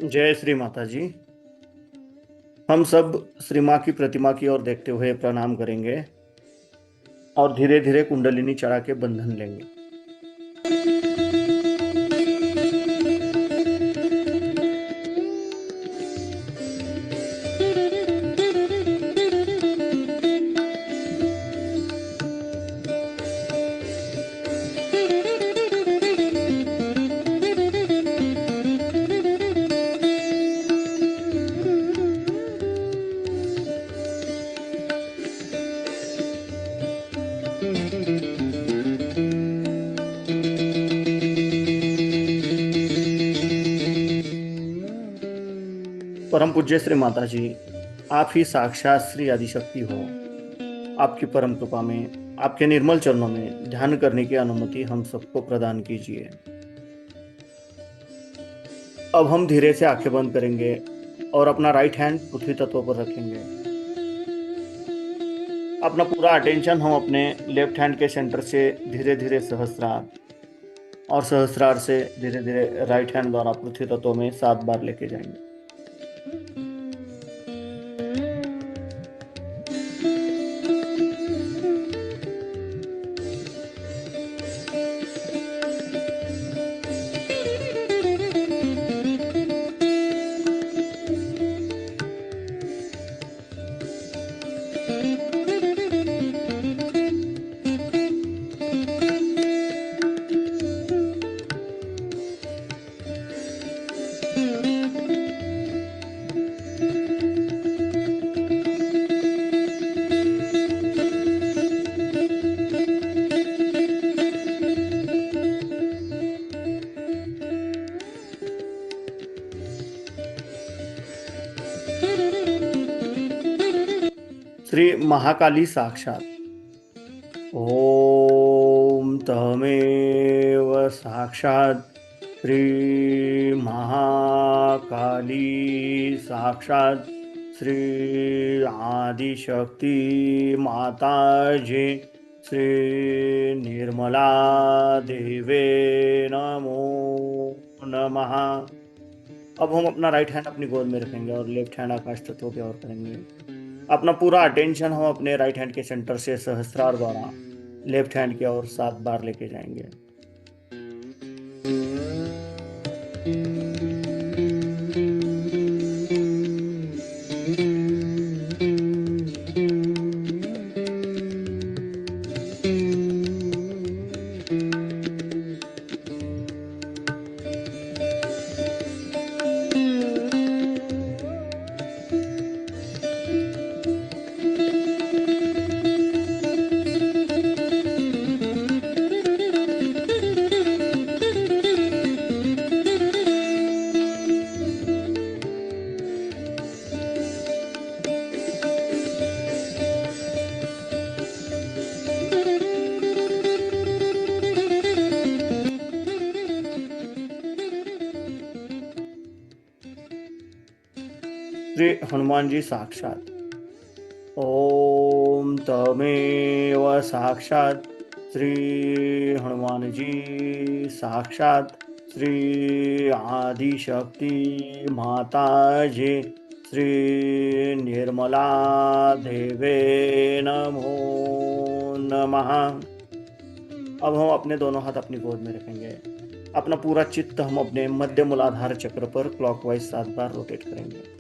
जय श्री माता जी। हम सब श्री माँ की प्रतिमा की ओर देखते हुए प्रणाम करेंगे और धीरे धीरे कुंडलिनी चढ़ा के बंधन लेंगे। परम पूज्य श्री माता जी, आप ही साक्षात श्री आदिशक्ति हो। आपकी परम कृपा में, आपके निर्मल चरणों में ध्यान करने की अनुमति हम सबको प्रदान कीजिए। अब हम धीरे से आंखें बंद करेंगे और अपना राइट हैंड पृथ्वी तत्व पर रखेंगे। अपना पूरा अटेंशन हम अपने लेफ्ट हैंड के सेंटर से धीरे धीरे सहस्रार और सहस्रार से धीरे धीरे राइट हैंड द्वारा पृथ्वी तत्व में 7 बार लेके जाएंगे। श्री महाकाली साक्षात। ओम तमेव साक्षात श्री महाकाली साक्षात श्री आदिशक्ति माता जी श्री निर्मला देवे नमो नमः। अब हम अपना राइट हैंड अपनी गोद में रखेंगे और लेफ्ट हैंड आकाश तत्व की ओर करेंगे। अपना पूरा अटेंशन हम अपने राइट हैंड के सेंटर से सहस्त्रार द्वारा लेफ्ट हैंड की ओर 7 बार लेके जाएंगे। श्री हनुमान जी साक्षात। ओम तमेव साक्षात श्री हनुमान जी साक्षात श्री आदिशक्ति माता जी श्री निर्मला देवे नमो नमः। अब हम अपने दोनों हाथ अपनी गोद में रखेंगे। अपना पूरा चित्त हम अपने मध्य मूलाधार चक्र पर क्लॉकवाइज 7 बार रोटेट करेंगे।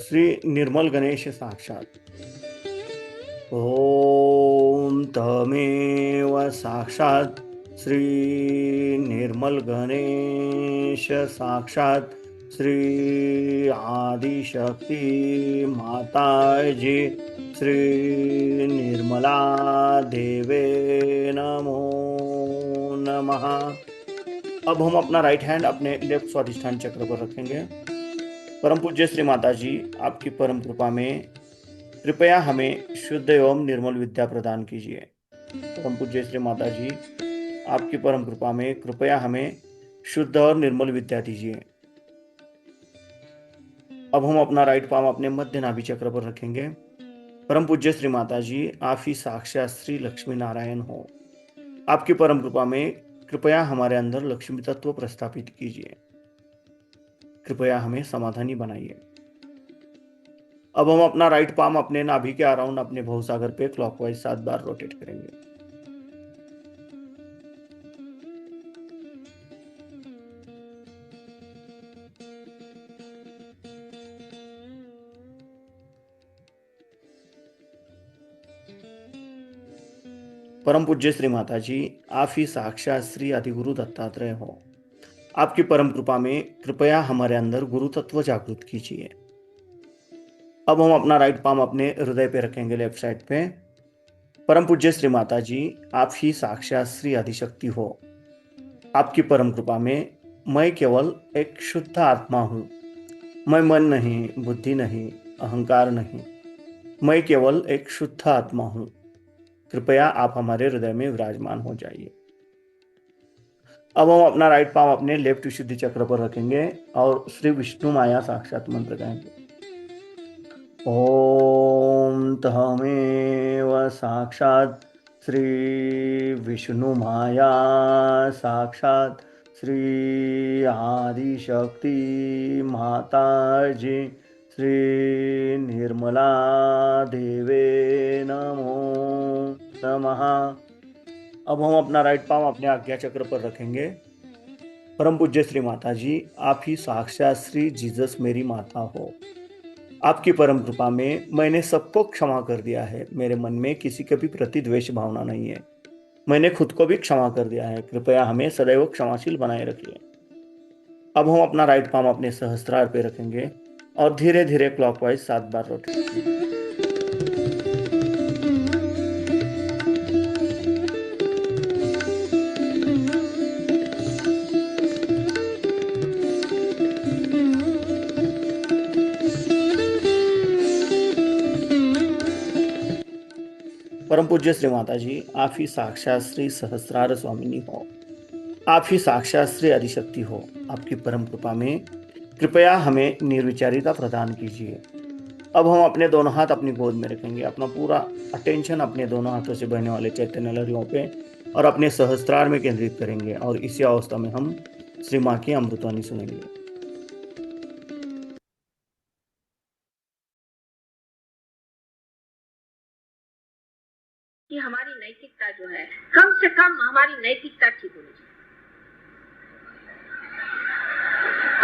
श्री निर्मल गणेश साक्षात। ओम तमेव साक्षात श्री निर्मल गणेश साक्षात श्री आदिशक्ति माता जी श्री निर्मला देवे नमो नमः। अब हम अपना राइट हैंड अपने लेफ्ट स्वादिष्ठान चक्र पर रखेंगे। परम पूज्य श्री माता जी, आपकी परम कृपा में कृपया हमें शुद्ध एवं निर्मल विद्या प्रदान कीजिए। परम पूज्य श्री माता जी, आपकी परम कृपा में कृपया हमें शुद्ध और निर्मल विद्या दीजिए। अब हम अपना राइट पाम अपने मध्य नाभि चक्र पर रखेंगे। परम पूज्य श्री माता जी, आप ही साक्षात श्री लक्ष्मी नारायण हो। आपकी परम कृपा में कृपया हमारे अंदर लक्ष्मी तत्व प्रस्थापित कीजिए। कृपया हमें समाधानी बनाइए। अब हम अपना राइट पाम अपने नाभि के अराउंड अपने भवसागर पे क्लॉकवाइज 7 बार रोटेट करेंगे। परम पूज्य श्री माता जी, आप ही साक्षात श्री आदिगुरु दत्तात्रेय हो। आपकी परम कृपा में कृपया हमारे अंदर गुरु तत्व जागृत कीजिए। अब हम अपना राइट पाम अपने हृदय पे रखेंगे, लेफ्ट साइड पे। परम पूज्य श्री माता जी, आप ही साक्षात श्री आदिशक्ति हो। आपकी परम कृपा में मैं केवल एक शुद्ध आत्मा हूँ। मैं मन नहीं, बुद्धि नहीं, अहंकार नहीं, मैं केवल एक शुद्ध आत्मा हूँ। कृपया आप हमारे हृदय में विराजमान हो जाइए। अब हम अपना राइट पाम अपने लेफ्ट विशुद्धि चक्र पर रखेंगे और श्री विष्णु माया साक्षात मंत्र गाएंगे। ओम तमेव साक्षात श्री विष्णु माया साक्षात श्री आदिशक्ति माता जी श्री निर्मला देवे नमो नमः। अब हम अपना राइट पाम अपने आज्ञा चक्र पर रखेंगे। परम पूज्य श्री माता जी, आप ही साक्षात श्री जीसस मेरी माता हो। आपकी परम कृपा में मैंने सबको क्षमा कर दिया है। मेरे मन में किसी के भी प्रति द्वेष भावना नहीं है। मैंने खुद को भी क्षमा कर दिया है। कृपया हमें सदैव क्षमाशील बनाए रखिए। अब हम अपना राइट पाम अपने सहस्त्रार पे रखेंगे और धीरे धीरे क्लॉकवाइज 7 बार रोटेट करेंगे। परम पूज्य श्री माता जी, आप ही साक्षात श्री सहस्रार स्वामिनी हो। आप ही साक्षात श्री आदिशक्ति हो। आपकी परम कृपा में कृपया हमें निर्विचारिता प्रदान कीजिए। अब हम अपने दोनों हाथ अपनी गोद में रखेंगे, अपना पूरा अटेंशन अपने दोनों हाथों से बहने वाले चैतन्य लहरियों पे और अपने सहस्त्रार में केंद्रित करेंगे और इसी अवस्था में हम श्री माँ की अमृतवाणी सुनेंगे। कि हमारी नैतिकता जो है, कम से कम हमारी नैतिकता ठीक होनी चाहिए।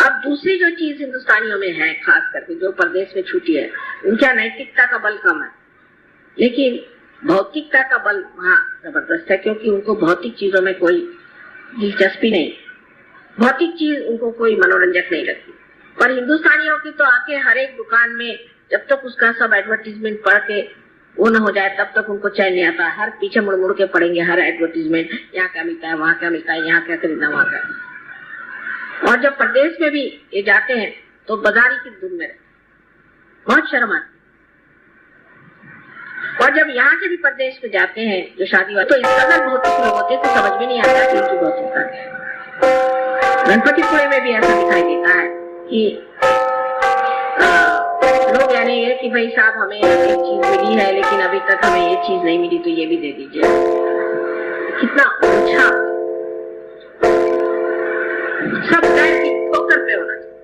अब दूसरी जो चीज हिंदुस्तानियों में है, खास करके जो प्रदेश में छूटी है, उनका नैतिकता का बल कम है, लेकिन भौतिकता का बल वहाँ जबरदस्त है, क्योंकि उनको भौतिक चीजों में कोई दिलचस्पी नहीं, भौतिक चीज उनको कोई मनोरंजक नहीं लगती। पर हिंदुस्तानियों की तो आके हर एक दुकान में जब तक उसका सब एडवर्टीजमेंट पढ़ के वो न हो जाए तब तक उनको चैन नहीं आता। हर पीछे मुड़ मुड़ के पढ़ेंगे हर एडवर्टीजमेंट, यहाँ क्या मिलता है, वहाँ क्या मिलता है, यहाँ क्या खरीदना, वहाँ क्या। और जब प्रदेश में भी ये जाते हैं तो बाजारी की धुन में बहुत शर्म आती। और जब यहाँ के भी प्रदेश में जाते हैं जो शादी वाले, तो इस कदर भौतिक लोग होते तो समझ में नहीं आता कि उनकी भौतिकता क्या है। गणपतिपुरे में भी ऐसा दिखाई देता है कि लोग यानी ये कि भाई साहब हमें एक चीज मिली है लेकिन अभी तक हमें ये चीज नहीं मिली तो ये भी दे दीजिए। कितना अच्छा सब टाइम की ठोकर पे होना चाहिए।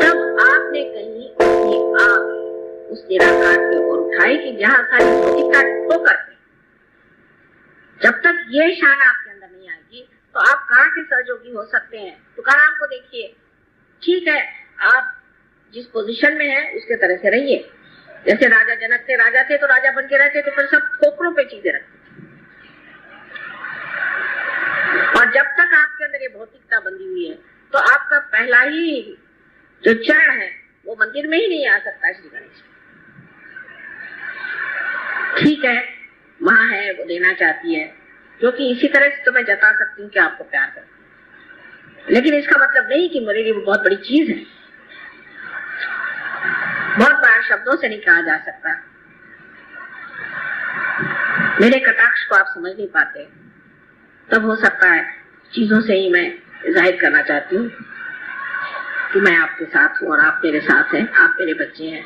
तब आपने कहीं अपनी आंख उस निराकार की ओर उठाई कि जहां सारी भौतिकता ठोकर पे। जब तक ये शान आपके अंदर नहीं आएगी तो आप कहाँ के सहयोगी हो सकते हैं। तुकाराम को देखिए, ठीक है आप जिस पोजीशन में है उसके तरह से रहिए। जैसे राजा जनक थे, राजा थे तो राजा बन के रहते थे, पर सब खोपड़ों पे चीजें रखते। और जब तक आपके अंदर ये भौतिकता बंधी हुई है तो आपका पहला ही जो चरण है वो मंदिर में ही नहीं आ सकता। श्री गणेश ठीक है माँ है, वो देना चाहती है, क्योंकि इसी तरह से तो मैं जता सकती हूँ कि आपको प्यार करती हूँ, लेकिन इसका मतलब नहीं कि मेरे लिए वो बहुत बड़ी चीज है। बहुत बार शब्दों से नहीं कहा जा सकता। मेरे कटाक्ष को आप समझ नहीं पाते, तब हो सकता है चीजों से ही मैं जाहिर करना चाहती हूँ कि मैं आपके साथ हूँ और आप मेरे साथ हैं, आप मेरे बच्चे हैं।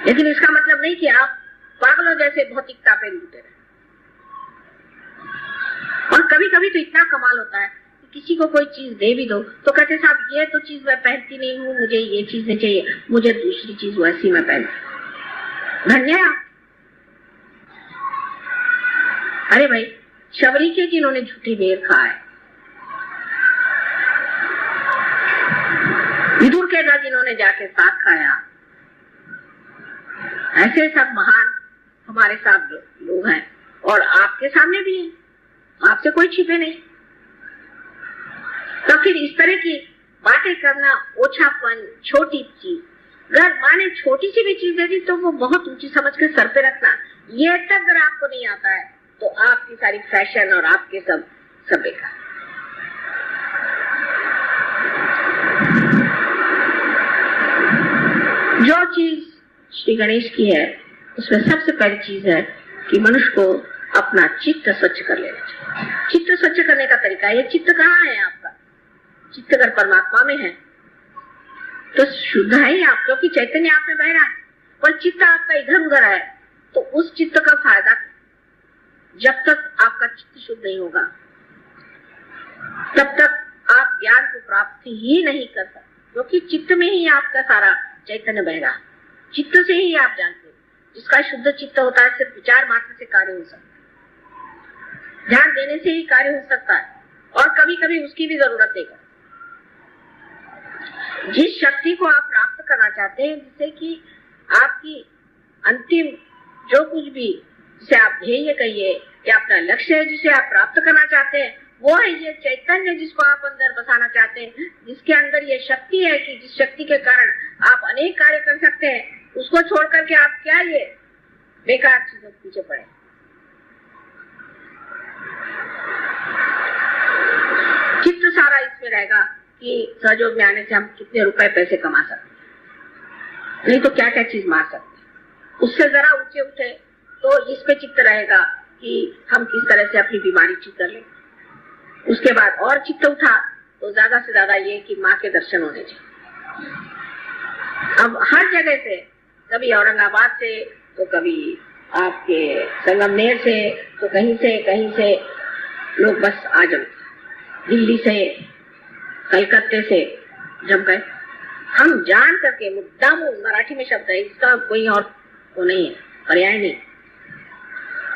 लेकिन इसका मतलब नहीं कि आप पागलों जैसे भौतिकता पे लूटे रहे। और कभी कभी तो इतना कमाल होता है कि किसी को कोई चीज दे भी दो तो कहते साहब ये तो चीज मैं पहनती नहीं हूँ, मुझे ये चीज नहीं चाहिए, मुझे दूसरी चीज वैसी मैं पहनती। धन्य। अरे भाई, शबरी के जिन्होंने झूठी बेर खाए, विदुर के घर जिन्होंने जाके साग खाया, ऐसे सब महान हमारे साथ लोग हैं और आपके सामने भी हैं, आपसे कोई छिपे नहीं। तो फिर इस तरह की बातें करना, ओछापन, छोटी चीज, अगर माने छोटी सी भी चीज दे दी तो वो बहुत ऊंची समझ के सर पे रखना, ये तक अगर आपको नहीं आता है तो आपकी सारी फैशन और आपके सब बेकार। जो चीज श्री गणेश की है उसमें सबसे पहली चीज है कि मनुष्य को अपना चित्त स्वच्छ कर लेना चाहिए। चित्त स्वच्छ करने का तरीका, ये चित्त कहाँ है आपका? चित्त अगर परमात्मा में है तो शुद्ध है ही आप, क्योंकि चैतन्य आप में बह रहा है। पर चित्त आपका इधर उधर है तो उस चित्त का फायदा, जब तक आपका चित्त शुद्ध नहीं होगा तब तक आप ज्ञान को प्राप्त ही नहीं कर सकते, क्योंकि चित्त में ही आपका सारा चैतन्य बह रहा है। चित्त से ही आप जानते हैं। जिसका शुद्ध चित्त होता है सिर्फ विचार मात्र से कार्य हो सकता है, ध्यान देने से ही कार्य हो सकता है, और कभी कभी उसकी भी जरूरत है। जिस शक्ति को आप प्राप्त करना चाहते हैं, जिससे कि आपकी अंतिम जो कुछ भी, जिसे आप ध्येय कहिए या अपना लक्ष्य है जिसे आप प्राप्त करना चाहते हैं, वो है ये चैतन्य जिसको आप अंदर बसाना चाहते हैं, जिसके अंदर ये शक्ति है कि जिस शक्ति के कारण आप अनेक कार्य कर सकते हैं। उसको छोड़ करके आप क्या ये बेकार चीजों के पीछे पड़े। चित्त सारा इसमें रहेगा कि सहयोग में आने से हम कितने रुपए पैसे कमा सकते हैं, नहीं तो क्या क्या चीज मार सकते हैं। उससे जरा ऊंचे उठे तो इस पे चित्त रहेगा कि हम किस तरह से अपनी बीमारी ठीक कर लें। उसके बाद और चित्त उठा तो ज्यादा से ज्यादा ये कि माँ के दर्शन होने चाहिए। अब हर जगह से, कभी औरंगाबाद से तो कभी आपके संगमनेर से तो कहीं से लोग बस आ जाते, दिल्ली से, कलकत्ते से जब गए, हम जान करके मुद्दा मराठी में शब्द है, इसका कोई और वो नहीं है, पर्याय नहीं,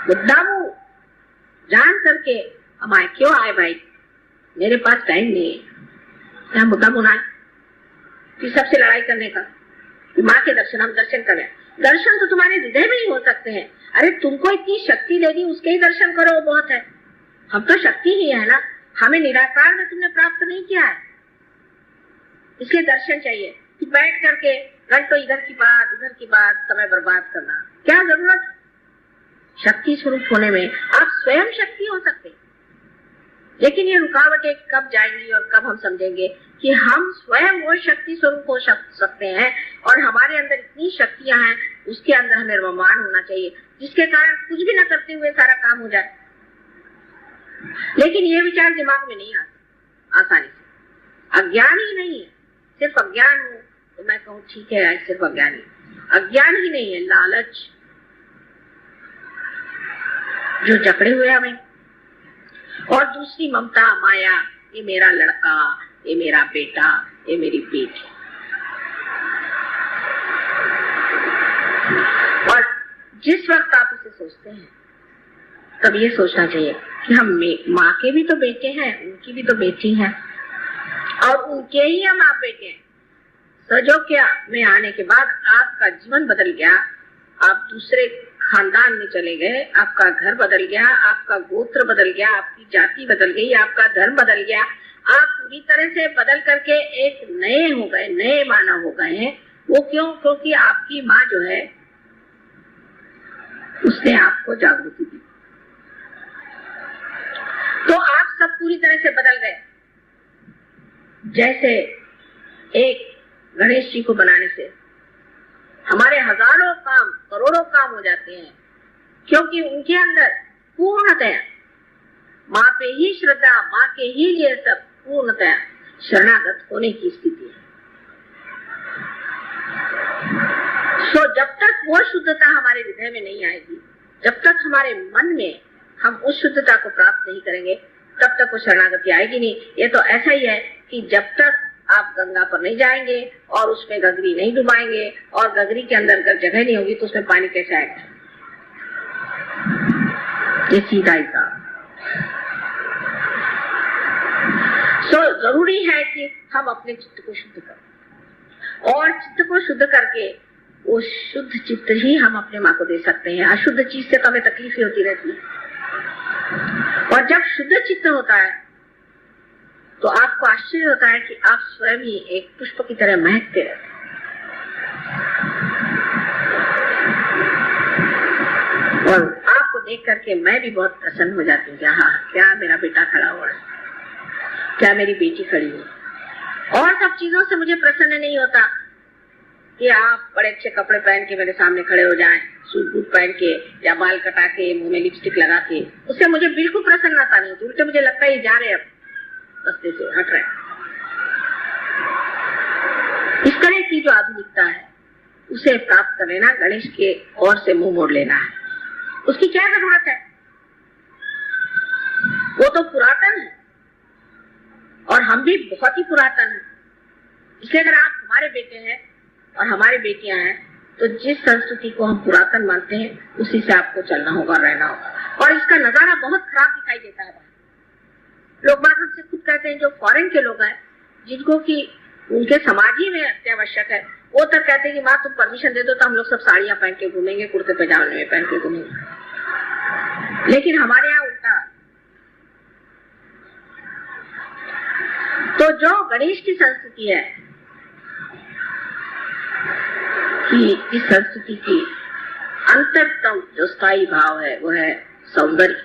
मुद्दा जान करके हम आए। क्यों आए भाई? मेरे पास टाइम नहीं है, मुद्दा बुना कि सबसे लड़ाई करने का, माँ के दर्शन, हम दर्शन करें। दर्शन तो तुम्हारे हृदय में ही हो सकते हैं। अरे तुमको इतनी शक्ति दे दी, उसके ही दर्शन करो, वो बहुत है। हम तो शक्ति ही है ना, हमें निराकार में तुमने प्राप्त नहीं किया है, इसलिए दर्शन चाहिए। कि बैठ करके घंटों इधर की बात उधर की बात समय बर्बाद करना, क्या जरूरत? शक्ति स्वरूप होने में आप स्वयं शक्ति हो सकते, लेकिन ये रुकावटें कब जाएंगी और कब हम समझेंगे कि हम स्वयं वो शक्ति स्वरूप हो सकते हैं और हमारे अंदर इतनी शक्तियां हैं, उसके अंदर हमें निर्माण होना चाहिए, जिसके कारण कुछ भी न करते हुए सारा काम हो जाए। लेकिन ये विचार दिमाग में नहीं आते आसानी से। अज्ञान ही नहीं है, सिर्फ अज्ञान हो तो मैं कहूँ ठीक है, सिर्फ अज्ञान ही, अज्ञान ही नहीं है, लालच जो जकड़े हुए हमें, और दूसरी ममता, माया, ये मेरा लड़का, ये मेरा बेटा, ये मेरी बेटी। और जिस वक्त आप इसे सोचते हैं तब ये सोचना चाहिए कि हम माँ के भी तो बेटे हैं, उनकी भी तो बेटी हैं, और उनके ही हम आप बेटे हैं। सजोक्या में आने के बाद आपका जीवन बदल गया, आप दूसरे खानदान में चले गए, आपका घर बदल गया, आपका गोत्र बदल गया, आपकी जाति बदल गई, आपका धर्म बदल गया, आप पूरी तरह से बदल करके एक नए हो गए, नए मानव हो गए हैं। वो क्यों? क्योंकि आपकी माँ जो है उसने आपको जागृति दी, तो आप सब पूरी तरह से बदल गए। जैसे एक गणेश जी को बनाने से हमारे हजारों काम, करोड़ों काम हो जाते हैं, क्योंकि उनके अंदर पूर्णतया माँ पे ही श्रद्धा, माँ के ही लिए सब पूर्णतया शरणागत होने की स्थिति है। तो जब तक वो शुद्धता हमारे हृदय में नहीं आएगी, जब तक हमारे मन में हम उस शुद्धता को प्राप्त नहीं करेंगे, तब तक वो शरणागति आएगी नहीं। ये तो ऐसा ही है कि जब तक आप गंगा पर नहीं जाएंगे और उसमें गगरी नहीं डुबाएंगे और गगरी के अंदर अगर जगह नहीं होगी तो उसमें पानी कैसे आएगा? ये सीधा ही था। तो जरूरी है कि हम अपने चित्त को शुद्ध करें और चित्त को शुद्ध करके वो शुद्ध चित्त ही हम अपने माँ को दे सकते हैं। अशुद्ध चीज से तो हमें तकलीफ ही होती रहती है। और जब शुद्ध चित्त होता है तो आपको आश्चर्य होता है कि आप स्वयं ही एक पुष्प की तरह महकते रहते हैं। और आपको देख करके मैं भी बहुत प्रसन्न हो जाती हूँ कि हाँ, क्या मेरा बेटा खड़ा हुआ है, क्या मेरी बेटी खड़ी है। और सब चीजों से मुझे प्रसन्न नहीं होता कि आप बड़े अच्छे कपड़े पहन के मेरे सामने खड़े हो जाएं, सूट बूट पहन के या बाल कटा के मुंह में लिपस्टिक लगा के, उससे मुझे बिल्कुल प्रसन्नता नहीं होती। उल्टे मुझे लगता है ये जा रहे अब रास्ते से हट रहे। इस तरह की जो आधुनिकता है उसे प्राप्त कर लेना, गणेश के ओर से मुंह मोड़ लेना है। उसकी क्या जरूरत है? वो तो पुरातन है और हम भी बहुत ही पुरातन है। इसलिए अगर आप हमारे बेटे हैं और हमारी बेटियां हैं तो जिस संस्कृति को हम पुरातन मानते हैं उसी से आपको चलना होगा, रहना होगा। और इसका नजारा बहुत खराब दिखाई देता है। लोग बात हमसे खुद कहते हैं, जो फॉरेन के लोग हैं जिनको कि उनके समाज ही में अत्यावश्यक है, वो तक कहते हैं कि माँ तुम परमिशन दे दो तो हम लोग सब साड़ियां पहन के घूमेंगे, कुर्ते पैजामे में पहन के घूमेंगे। लेकिन हमारे यहाँ उल्टा। तो जो गणेश की संस्कृति है कि इस संस्कृति की अंतरतम जो स्थायी भाव है वो है सौंदर्य।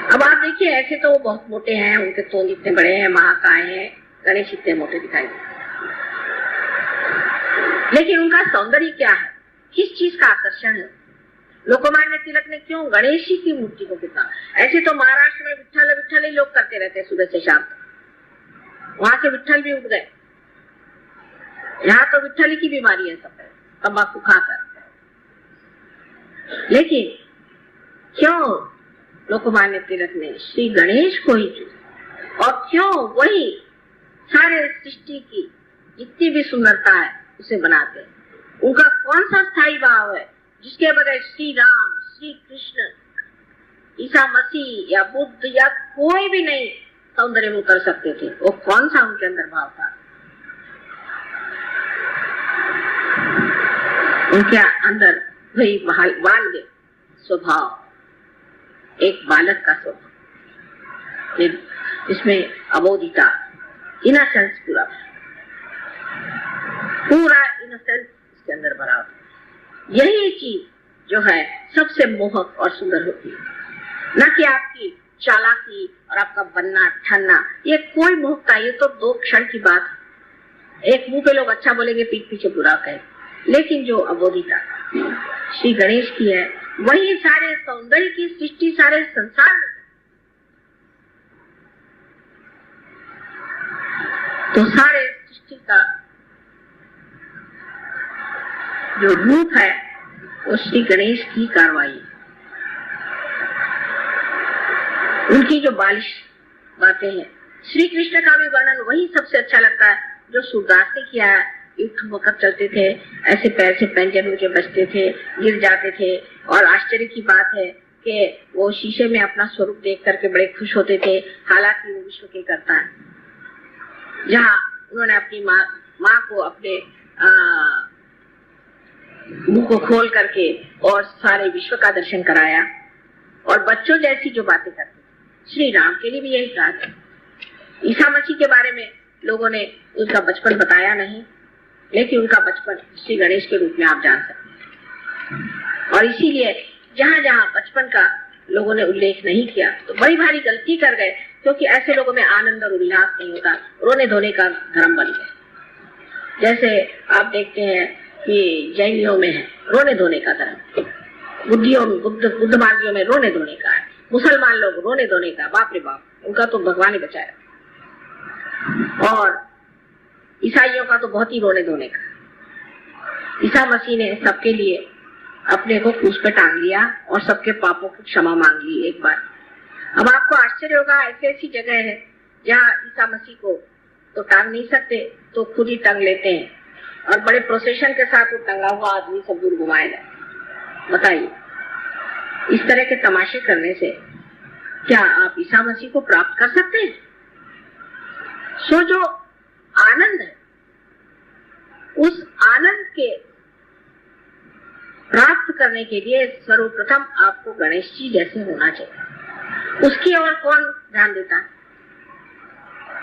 अब आप देखिए, ऐसे तो वो बहुत मोटे हैं, उनके तोंद इतने बड़े हैं, महाकाय हैं, गणेश इतने मोटे दिखाई देते, लेकिन उनका सौंदर्य क्या है? किस चीज का आकर्षण है? लोकमान्य तिलक ने क्यों गणेश जी की मूर्ति को कितना, ऐसे तो महाराष्ट्र में विट्ठल विट्ठल ही लोग करते रहते हैं सुबह से शाम तक, वहां से विट्ठल भी उठ गए। यहाँ तो विट्ठल की बीमारी है सब, तंबाकू खाकर। लेकिन क्यों लोकमान्य तिलक ने श्री गणेश को ही चुना और क्यों वही सारे सृष्टि की जितनी भी सुंदरता है उसे बनाते? उनका कौन सा स्थायी भाव है जिसके बगैर श्री राम, श्री कृष्ण, ईसा मसीह या बुद्ध या कोई भी नहीं सौंदर्य में कर सकते थे? वो कौन सा उनके अंदर भाव था? उनके अंदर वही बाल्य स्वभाव, एक बालक का स्वभाव, इसमें अबोधिता, इनोसेंस, पूरा इनोसेंस इसके अंदर भरा होता है। यही चीज जो है सबसे मोहक और सुंदर होती है, न कि आपकी चालाकी और आपका बनना ठनना। ये कोई मोहकता, ये तो 2 क्षण की बात है। एक मुंह पे लोग अच्छा बोलेंगे, पीठ पीछे बुरा कहें। लेकिन जो अबोधिता श्री गणेश की है वही सारे सौंदर्य की सृष्टि सारे संसार में। तो सारे सृष्टि का जो रूप है वो श्री गणेश की कार्रवाई, उनकी जो बालिश बातें हैं। श्री कृष्ण का भी वर्णन वही सबसे अच्छा लगता है जो सूरदास ने किया है। वक्त चलते थे, ऐसे पैर से पैंजन उनके बजते थे, गिर जाते थे। और आश्चर्य की बात है कि वो शीशे में अपना स्वरूप देख करके बड़े खुश होते थे, हालांकि वो विश्व के करता है। जहाँ उन्होंने अपनी माँ को अपने मुंह को खोल करके और सारे विश्व का दर्शन कराया और बच्चों जैसी जो बातें करते। श्री राम के लिए भी यही कहा था। ईसा मसीह के बारे में लोगों ने उनका बचपन बताया नहीं, लेकिन उनका बचपन श्री गणेश के रूप में आप जान सकते हैं। और इसीलिए जहाँ जहाँ बचपन का लोगों ने उल्लेख नहीं किया तो बड़ी भारी गलती कर गए, क्योंकि ऐसे लोगों में आनंद और उल्लास नहीं होता, रोने धोने का धर्म बन गया। जैसे आप देखते हैं कि जैनियों में है रोने धोने का धर्म, बुद्ध मार्गियों में रोने धोने का है, मुसलमान लोग रोने धोने का, बाप रे बाप, उनका तो भगवान ही बचाया। और ईसाइयों का तो बहुत ही रोने धोने का। ईसा मसीह ने सबके लिए अपने को क्रूस पे टांग लिया और सबके पापों की क्षमा मांग ली एक बार, अब आपको आश्चर्य होगा, ऐसी ऐसी जगह है जहाँ ईसा मसीह को तो टांग नहीं सकते तो खुद ही टांग लेते हैं और बड़े प्रोसेशन के साथ वो टंगा हुआ आदमी सब दूर घुमाएगा। बताइए, इस तरह के तमाशे करने से क्या आप ईसा मसीह को प्राप्त कर सकते हैं? सो जो आनंद है, उस आनंद के प्राप्त करने के लिए सर्वप्रथम आपको गणेश जी जैसे होना चाहिए। उसकी ओर कौन ध्यान देता है?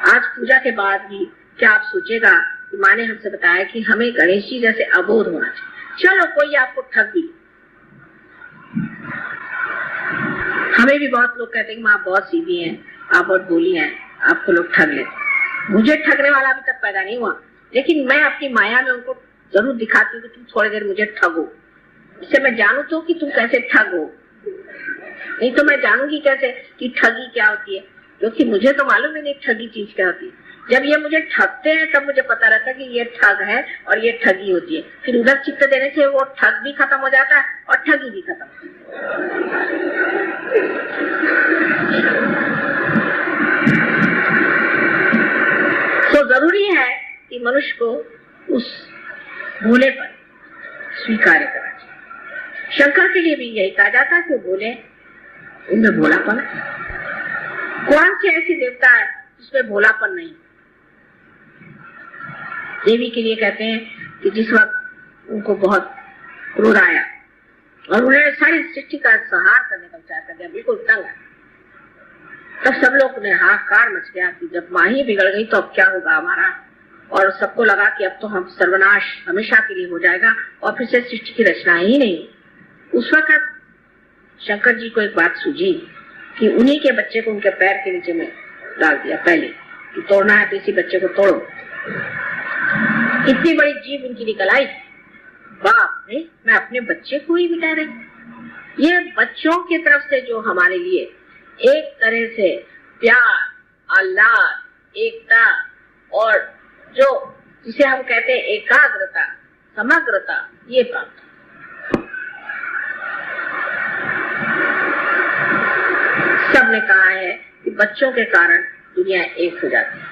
आज पूजा के बाद भी क्या आप सोचेगा कि माँ ने हमसे बताया कि हमें गणेश जी जैसे अबोध होना चाहिए। चलो कोई आपको ठग भी, हमें भी बहुत लोग कहते हैं कि माँ बहुत सीधी हैं, आप बहुत बोली हैं, आपको लोग ठग लेते। मुझे ठगने वाला अभी तक पैदा नहीं हुआ, लेकिन मैं अपनी माया में उनको जरूर दिखाती हूँ कि तुम थोड़ी देर मुझे ठगो, इससे मैं जानू तो कि तुम कैसे ठग हो। नहीं तो मैं जानूंगी कैसे कि ठगी क्या होती है, क्योंकि मुझे तो मालूम ही नहीं ठगी चीज क्या होती है। जब ये मुझे ठगते हैं तब मुझे पता रहता है कि ये ठग है और ये ठगी होती है। फिर उधर चित्त देने से वो ठग भी खत्म हो जाता है और ठगी भी खत्म। तो जरूरी है कि मनुष्य को उस भोलेपन स्वीकार करना चाहिए। शंकर के लिए भी यही कहा जाता है कि बोले उनमें भोलापन है। कौन सी ऐसी देवता है जिसमें भोलापन नहीं? देवी के लिए कहते हैं कि जिस वक्त उनको बहुत क्रोध आया और उन्हें सारी सृष्टि का संहार करने का विचार कर दिया, बिल्कुल तंग है, तब सब लोग ने हाहाकार मच गया कि जब माँ ही बिगड़ गई तो अब क्या होगा हमारा। और सबको लगा कि अब तो हम सर्वनाश हमेशा के लिए हो जाएगा और फिर से सृष्टि की रचना ही नहीं। उस वक्त शंकर जी को एक बात सूझी कि उन्हीं के बच्चे को उनके पैर के नीचे में डाल दिया पहले कि तोड़ना है तो इसी बच्चे को तोड़ो। इतनी बड़ी जीव उनकी निकल आई, बाप रे, मैं अपने बच्चे को ही मिटा रही। ये बच्चों की तरफ से जो हमारे लिए एक तरह से प्यार, आह्लाद, एकता और जो जिसे हम कहते हैं एकाग्रता, समग्रता, ये प्राप्त। सबने कहा है कि बच्चों के कारण दुनिया एक हो जाती है।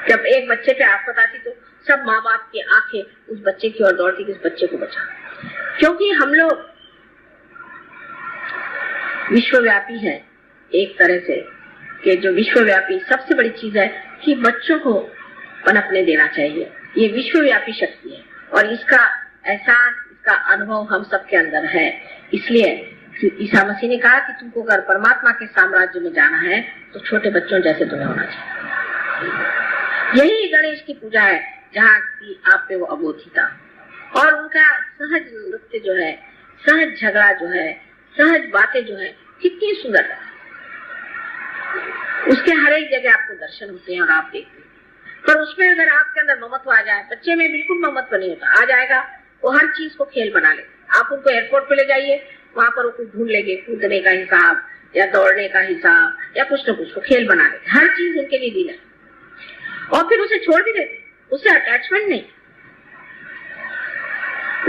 जब एक बच्चे पे आफत आती तो सब माँ बाप की आंखें उस बच्चे की ओर दौड़ती कि उस बच्चे को बचा, क्योंकि हम लोग विश्वव्यापी हैं एक तरह से कि जो विश्वव्यापी सबसे बड़ी चीज है कि बच्चों को पनपने देना चाहिए। ये विश्वव्यापी शक्ति है और इसका एहसास, इसका अनुभव हम सबके अंदर है। इसलिए ईसा मसीह ने कहा कि तुमको अगर परमात्मा के साम्राज्य में जाना है तो छोटे बच्चों जैसे तुम्हें होना चाहिए। यही गणेश की पूजा है जहाँ की आप पे वो अबोधिता और उनका सहज नृत्य जो है, सहज झगड़ा जो है, सहज बातें जो है, कितनी सुंदर है। उसके हर एक जगह आपको दर्शन होते हैं और आप देखते हैं। पर उसमें अगर आपके अंदर ममत्व आ जाए, बच्चे में बिल्कुल ममत्व नहीं होता, आ जाएगा वो हर चीज को खेल बना ले। आप उनको एयरपोर्ट पे ले जाइए, वहां पर वो कुछ ढूंढ लेंगे, कूदने का हिसाब या दौड़ने का हिसाब या कुछ न कुछ को खेल बना लेते। हर चीज उनके लिए दी और फिर उसे छोड़ भी देते, उससे अटैचमेंट नहीं,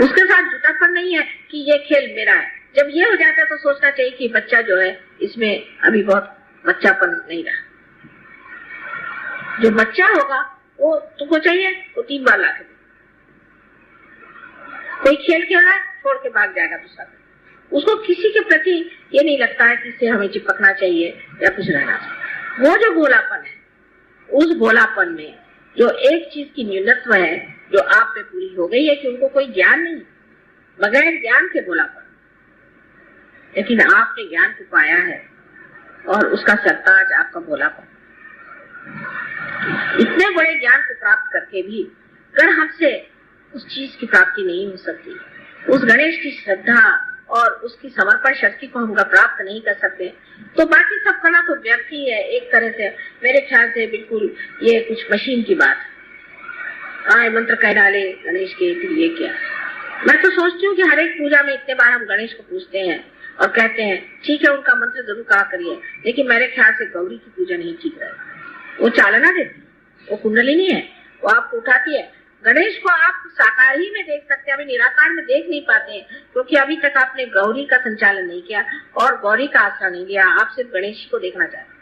उसके साथ जुटापन नहीं है कि ये खेल मेरा है। जब ये हो जाता है तो सोचना चाहिए कि बच्चा जो है इसमें अभी बहुत बच्चापन नहीं रहा। जो बच्चा होगा वो तुमको चाहिए तो 3 बार ला के दे। कोई खेल खेल रहा है छोड़ के भाग जाएगा दूसरा, उसको किसी के प्रति ये नहीं लगता है कि इससे हमें चिपकना चाहिए या कुछ रहना चाहिए। वो जो भोलापन है, उस भोलापन में जो एक चीज की न्यूनत्व है जो आप पे पूरी हो गई है कि उनको कोई ज्ञान नहीं, बगैर ज्ञान के भोलापन, लेकिन आपने ज्ञान को पाया है और उसका सरताज आपका भोलापन। इतने बड़े ज्ञान को प्राप्त करके भी अगर हमसे उस चीज की प्राप्ति नहीं हो सकती, उस गणेश की श्रद्धा और उसकी समर्पण शक्ति को हम प्राप्त नहीं कर सकते, तो बाकी सब करना तो व्यर्थ ही है एक तरह से। मेरे ख्याल से बिल्कुल ये कुछ मशीन की बात है। मंत्र कह डाले गणेश के, फिर ये क्या। मैं तो सोचती हूँ कि हर एक पूजा में इतने बार हम गणेश को पूछते हैं और कहते हैं ठीक है उनका मंत्र जरूर कहा करिए, लेकिन मेरे ख्याल से गौरी की पूजा नहीं ठीक रहे। वो चालना देती, वो कुंडलिनी है, वो आपको उठाती है, गणेश को आप साकार ही में देख सकते हैं, अभी निराकार में देख नहीं पाते हैं, क्योंकि अभी तक आपने गौरी का संचालन नहीं किया और गौरी का आश्रा नहीं लिया, आप सिर्फ गणेश को देखना चाहते हैं।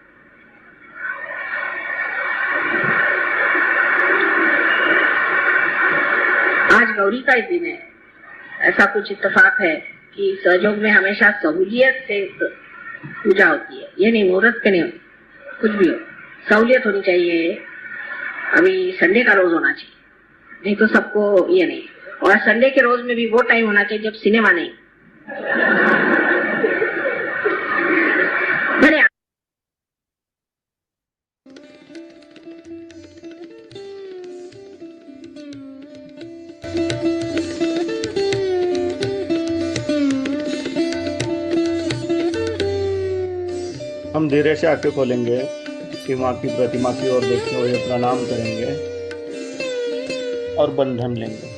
आज गौरी का ही दिन है। ऐसा कुछ इत्तेफाक है कि सहयोग में हमेशा सहूलियत से पूजा होती है, ये नहीं मुहूर्त पे नहीं होती, कुछ भी हो सहूलियत होनी चाहिए। अभी संडे का रोज होना चाहिए, नहीं तो सबको ये नहीं। और संडे के रोज में भी वो टाइम होना चाहिए जब सिनेमा नहीं। बड़े हम धीरे से आंखें खोलेंगे, सीमा की प्रतिमा की ओर देखते हुए प्रणाम करेंगे और बंधन लेंगे।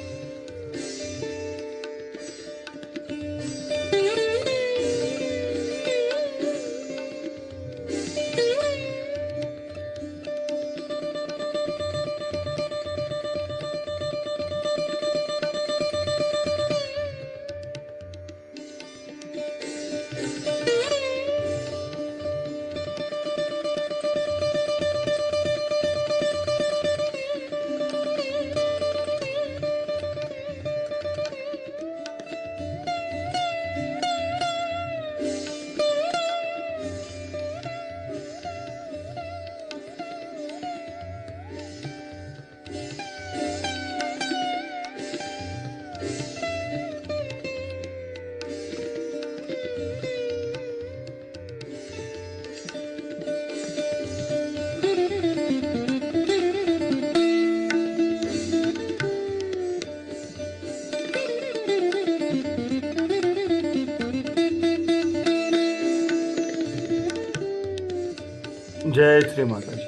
जय श्री माता।